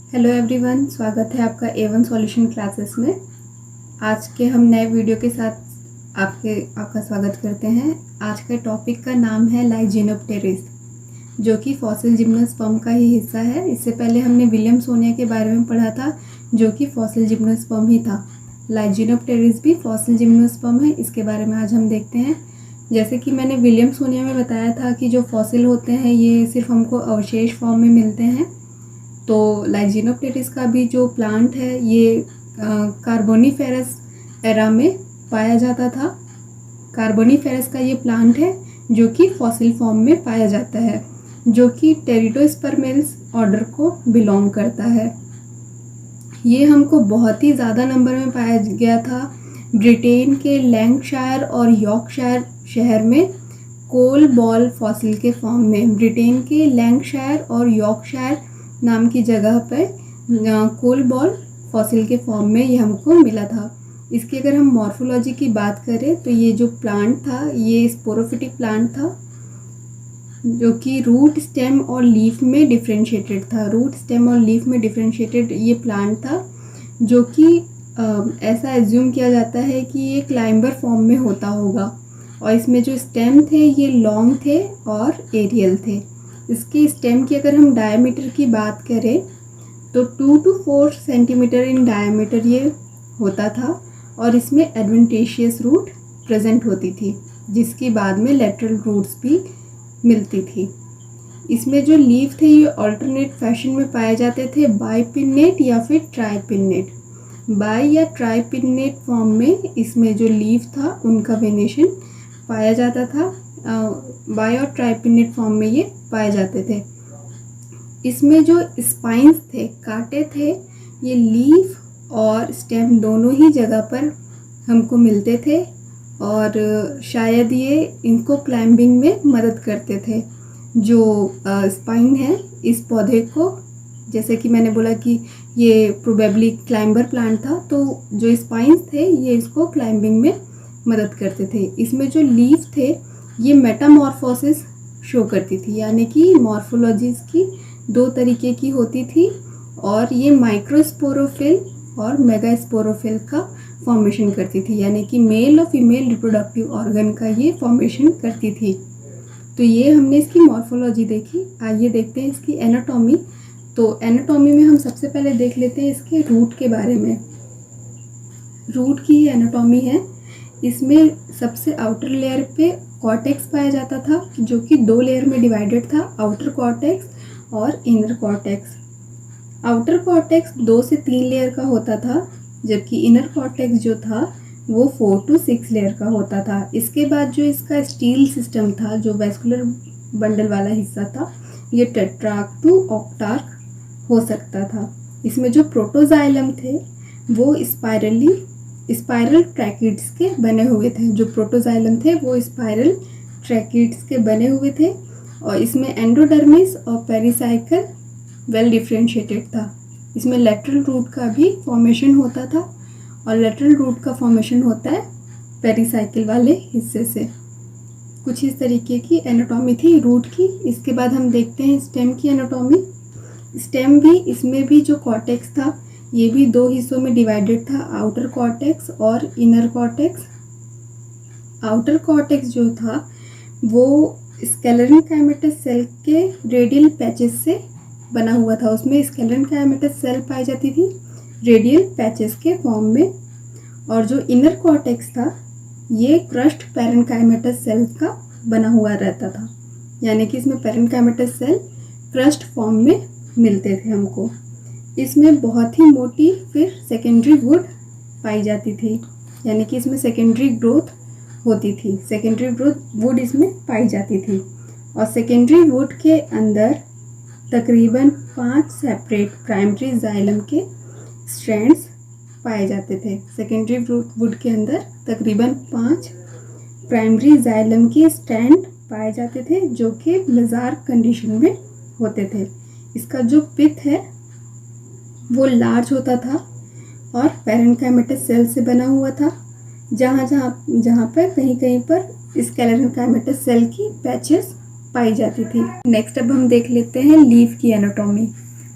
Hello everyone, स्वागत है आपका A1 सॉल्यूशन क्लासेस में। आज के हम नए वीडियो के साथ आपका स्वागत करते हैं। आज के टॉपिक का नाम है लाइजिनोप्टेरिस, जो कि फॉसिल जिम्नोस्पर्म का ही हिस्सा है। इससे पहले हमने विलियम्सोनिया के बारे में पढ़ा था, जो कि फॉसिल जिम्नोस्पर्म ही था। लाइजिनोप्टेरिस भी फॉसिल जिम्नोस्पर्म है, इसके बारे में आज हम देखते हैं। जैसे कि मैंने विलियम्सोनिया में बताया था कि जो फॉसिल होते हैं ये सिर्फ हमको अवशेष फॉर्म में मिलते हैं, तो लाइजिनोप्टेरिस का भी जो प्लांट है ये कार्बोनिफेरस एरा में पाया जाता था। कार्बोनिफेरस का ये प्लांट है जो कि फॉसिल फॉर्म में पाया जाता है, जो कि टेरिडोस्पर्मेल्स ऑर्डर को बिलोंग करता है। ये हमको बहुत ही ज़्यादा नंबर में पाया गया था ब्रिटेन के लैंकशायर और यॉर्कशायर शहर में कोल बॉल फॉसिल के फॉर्म में। ब्रिटेन के लैंकशायर और यॉर्कशायर नाम की जगह पर कोल बॉल फॉसिल के फॉर्म में ये हमको मिला था। इसकी अगर हम मॉर्फोलॉजी की बात करें तो ये जो प्लांट था ये स्पोरोफिटिक प्लांट था, जो कि रूट, स्टेम और लीफ में डिफरेंशिएटेड था। रूट, स्टेम और लीफ में डिफरेंशिएटेड ये प्लांट था, जो कि ऐसा एज्यूम किया जाता है कि ये क्लाइंबर फॉर्म में होता होगा। और इसमें जो स्टेम थे ये लॉन्ग थे और एरियल थे। इसकी स्टेम की अगर हम डायमीटर की बात करें तो 2 to 4 सेंटीमीटर इन डायमीटर ये होता था, और इसमें एडवेंटेशियस रूट प्रेजेंट होती थी, जिसकी बाद में लेटरल रूट्स भी मिलती थी। इसमें जो लीफ थे ये ऑल्टरनेट फैशन में पाए जाते थे, बाइपिन्नेट या फिर ट्राइपिन्नेट। बाई या ट्राइपिन्नेट फॉर्म में इसमें जो लीफ था उनका वेनेशन पाया जाता था। बाई और ट्राइपिन्नेट फॉर्म में ये पाए जाते थे। इसमें जो स्पाइंस थे, कांटे थे, ये लीफ और स्टेम दोनों ही जगह पर हमको मिलते थे, और शायद ये इनको क्लाइंबिंग में मदद करते थे। जो स्पाइन है इस पौधे को, जैसे कि मैंने बोला कि ये प्रोबेबली क्लाइंबर प्लांट था, तो जो स्पाइंस थे ये इसको क्लाइंबिंग में मदद करते थे। इसमें जो लीफ थे ये मेटामॉर्फोसिस शो करती थी, यानी कि मॉर्फोलॉजीज की दो तरीके की होती थी, और ये माइक्रोस्पोरोफिल और मेगास्पोरोफिल का फॉर्मेशन करती थी, यानी कि मेल और फीमेल रिप्रोडक्टिव ऑर्गन का ये फॉर्मेशन करती थी। तो ये हमने इसकी मॉर्फोलॉजी देखी। आइए देखते हैं इसकी एनाटॉमी। तो एनाटॉमी में हम सबसे पहले देख लेते हैं इसके रूट के बारे में। रूट की एनाटॉमी है, इसमें सबसे आउटर लेयर पे कॉर्टेक्स पाया जाता था, जो कि 2 लेयर में डिवाइडेड था, आउटर कॉर्टेक्स और इनर कॉर्टेक्स। आउटर कॉर्टेक्स 2 से 3 लेयर का होता था, जबकि इनर कॉर्टेक्स जो था वो 4 to 6 लेयर का होता था। इसके बाद जो इसका स्टील सिस्टम था, जो वेस्कुलर बंडल वाला हिस्सा था, ये टेट्रार्क टू ऑक्टार्क हो सकता था। इसमें जो प्रोटोजाइलम थे वो स्पाइरल ट्रैकिड्स के बने हुए थे। जो प्रोटोजाइलम थे वो स्पाइरल ट्रैकिड्स के बने हुए थे, और इसमें एंडोडर्मिस और पेरिसाइकल वेल डिफरेंशिएटेड था। इसमें लेटरल रूट का भी फॉर्मेशन होता था, और लेटरल रूट का फॉर्मेशन होता है पेरिसाइकल वाले हिस्से से। कुछ इस तरीके की एनाटॉमी थी रूट की। इसके बाद हम देखते हैं स्टेम की एनाटॉमी। स्टेम भी, इसमें भी जो कॉर्टेक्स था ये भी 2 हिस्सों में डिवाइडेड था, आउटर कॉर्टेक्स और इनर कॉर्टेक्स। आउटर कॉर्टेक्स जो था वो स्केलेटन काइमेटस सेल के रेडियल पैचेस से बना हुआ था। उसमें स्केलेटन काइमेटस सेल पाई जाती थी रेडियल पैचेस के फॉर्म में, और जो इनर कॉर्टेक्स था ये क्रस्ट पैरेन्काइमेटस सेल का बना हुआ रहता था, यानी कि इसमें पैरेन्काइमेटस सेल क्रस्ट फॉर्म में मिलते थे हमको। इसमें बहुत ही मोटी फिर सेकेंडरी वुड पाई जाती थी, यानी कि इसमें सेकेंडरी ग्रोथ होती थी, सेकेंडरी ग्रोथ वुड इसमें पाई जाती थी। और सेकेंडरी वुड के अंदर तकरीबन 5 सेपरेट प्राइमरी जाइलम के स्ट्रैंड्स पाए जाते थे। सेकेंडरी वुड के अंदर तकरीबन 5 प्राइमरी जाइलम के स्टैंड पाए जाते थे, जो कि मेजार कंडीशन में होते थे। इसका जो पिथ है वो लार्ज होता था और पैरेन्काइमेटस सेल से बना हुआ था, जहाँ पर कहीं पर स्केलेटन काइमेटस सेल की पैचेस पाई जाती थी। नेक्स्ट अब हम देख लेते हैं लीफ की एनाटॉमी।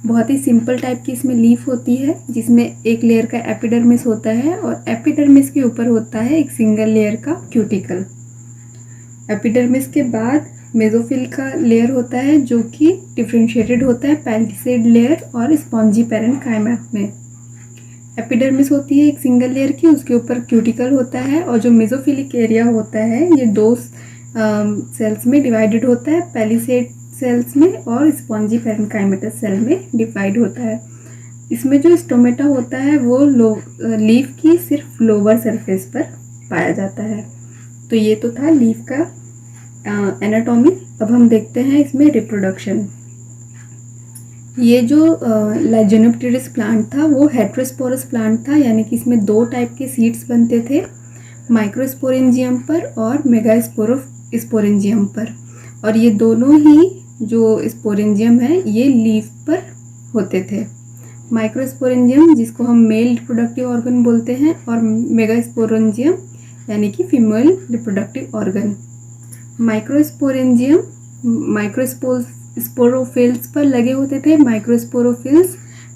बहुत ही सिंपल टाइप की इसमें लीफ होती है, जिसमें एक लेयर का एपिडर्मिस होता है और एपिडर्मिस के ऊपर होता है एक सिंगल लेयर का क्यूटिकल। एपिडर्मिस के बाद मेसोफिल का लेयर होता है जो कि डिफ्रेंशिएटेड होता है पैलिसेड लेयर और स्पॉन्जी पैरेन्काइमा में। एपिडर्मिस होती है एक सिंगल लेयर की, उसके ऊपर क्यूटिकल होता है और जो मेसोफिलिक एरिया होता है ये दो सेल्स में डिवाइडेड होता है, पैलिसेड सेल्स में और स्पॉन्जी पैरेन्काइमेटस सेल में डिवाइड होता है। इसमें जो स्टोमेटा होता है वो लीफ की सिर्फ लोअर सरफेस पर पाया जाता है। तो ये तो था लीफ का एनाटॉमी। अब हम देखते हैं इसमें रिप्रोडक्शन। ये जो लाइजेनोप्टेरिस प्लांट था वो हेटेरोस्पोरस प्लांट था, यानी कि इसमें दो टाइप के सीड्स बनते थे, माइक्रोस्पोरेंजियम पर और मेगास्पोरेंजियम पर। और ये दोनों ही जो स्पोरेंजियम है ये लीफ पर होते थे। माइक्रोस्पोरेंजियम जिसको हम मेल रिप्रोडक्टिव ऑर्गन बोलते हैं और मेगास्पोरेंजियम यानी कि फीमेल रिप्रोडक्टिव ऑर्गन। माइक्रोस्पोरोफिल्स पर लगे होते थे। माइक्रोस्पोरोफिल्स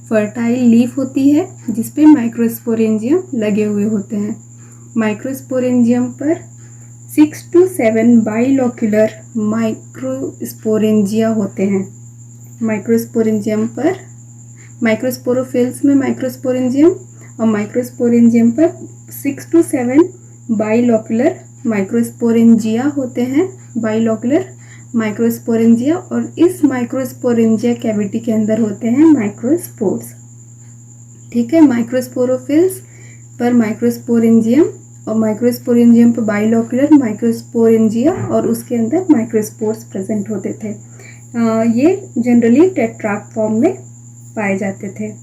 फर्टाइल लीफ होती है जिसपे माइक्रोस्पोरेंजियम लगे हुए होते हैं। माइक्रोस्पोरेंजियम पर 6 to 7 बाइलोक्यूलर माइक्रोस्पोरेंजिया होते हैं। माइक्रोस्पोरेंजियम पर माइक्रोस्पोरोफिल्स में माइक्रोस्पोरेंजियम और माइक्रोस्पोरेंजियम पर 6 to 7 बाइलोक्यूलर माइक्रोस्पोरेंजिया होते हैं। बाइलोक्यूलर माइक्रोस्पोरेंजिया, और इस माइक्रोस्पोरेंजिया कैविटी के अंदर होते हैं माइक्रोस्पोर्स। ठीक है, माइक्रोस्पोरोफिल्स पर माइक्रोस्पोरेंजियम और माइक्रोस्पोरेंजियम पर बाइलोक्यूलर माइक्रोस्पोरेंजिया और उसके अंदर माइक्रोस्पोर्स प्रेजेंट होते थे। ये जनरली टेट्राक फॉर्म में पाए जाते थे।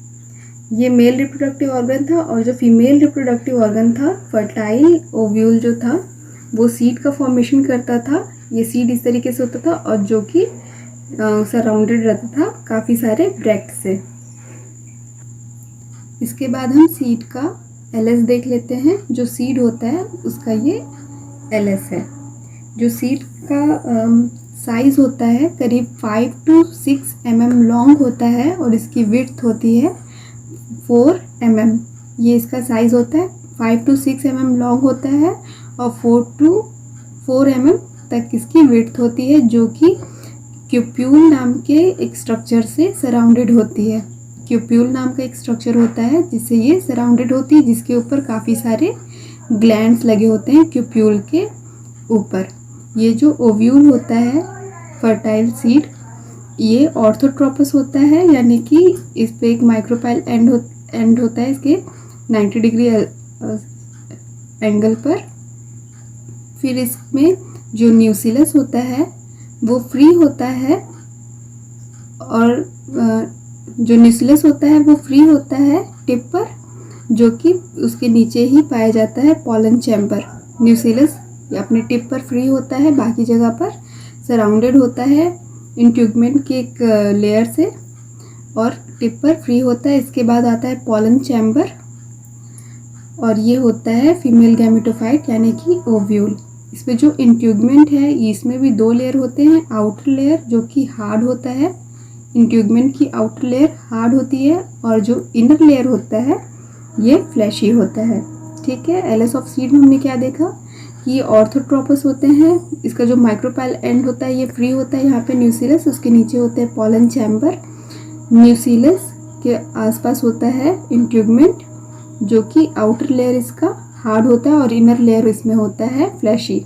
ये मेल रिप्रोडक्टिव ऑर्गन था और जो फीमेल रिप्रोडक्टिव ऑर्गन था फर्टाइल ओव्यूल जो था वो सीड का फॉर्मेशन करता था। ये सीड इस तरीके से होता था और जो कि सराउंडेड रहता था काफ़ी सारे ब्रैक्ट से। इसके बाद हम सीड का एलएस देख लेते हैं। जो सीड होता है उसका ये एलएस है। जो सीड का साइज़ होता है करीब 5 to 6 mm लॉन्ग होता है और इसकी विड्थ होती है 4 mm। ये इसका साइज़ होता है 5 to 6 mm लॉन्ग होता है और 4 to 4 mm तक इसकी विड्थ होती है, जो कि क्यूप्यूल नाम के एक स्ट्रक्चर से सराउंडेड होती है। क्यूप्यूल नाम का एक स्ट्रक्चर होता है जिससे ये सराउंडेड होती है, जिसके ऊपर काफ़ी सारे ग्लैंड्स लगे होते हैं क्यूप्यूल के ऊपर। ये जो ओव्यूल होता है फर्टाइल सीड ये ऑर्थोट्रोपस होता है, यानी कि इस पे एक माइक्रोपाइल एंड होता है इसके 90 डिग्री एंगल पर। फिर इसमें जो न्यूसिलस होता है वो फ्री होता है और जो न्यूसिलस होता है वो फ्री होता है टिप पर, जो कि उसके नीचे ही पाया जाता है पॉलन चैम्बर। न्यूसिलस अपने टिप पर फ्री होता है, बाकी जगह पर सराउंडेड होता है इंट्यूगमेंट के एक लेयर से और टिप पर फ्री होता है। इसके बाद आता है पॉलन चैम्बर और ये होता है फीमेल गैमेटोफाइट यानी कि ओव्यूल। इसमें जो इंट्यूगमेंट है इसमें भी दो लेयर होते हैं। आउटर लेयर जो कि हार्ड होता है, इंट्यूगमेंट की आउटर लेयर हार्ड होती है और जो इनर लेयर होता है ये फ्लैशी होता है। ठीक है, एलएस ऑफ सीड में हमने क्या देखा कि ये ऑर्थोट्रोपस होते हैं। इसका जो माइक्रोपाइल एंड होता है ये फ्री होता है, यहाँ पे न्यूसिलस, उसके नीचे होते हैं पॉलन चैम्बर। न्यूसिलस के आसपास होता है इंट्यूगमेंट जो कि आउटर लेयर इसका हार्ड होता है और इनर लेयर इसमें होता है फ्लैशी।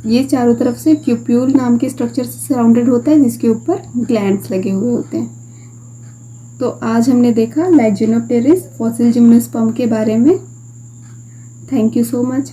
ये चारों तरफ से क्यूप्यूल नाम के स्ट्रक्चर से सराउंडेड होता है जिसके ऊपर ग्लैंड्स लगे हुए होते हैं। तो आज हमने देखा लाइजेनोप्टेरिस फॉसिल जिम्नोस्पर्म के बारे में। Thank you so much.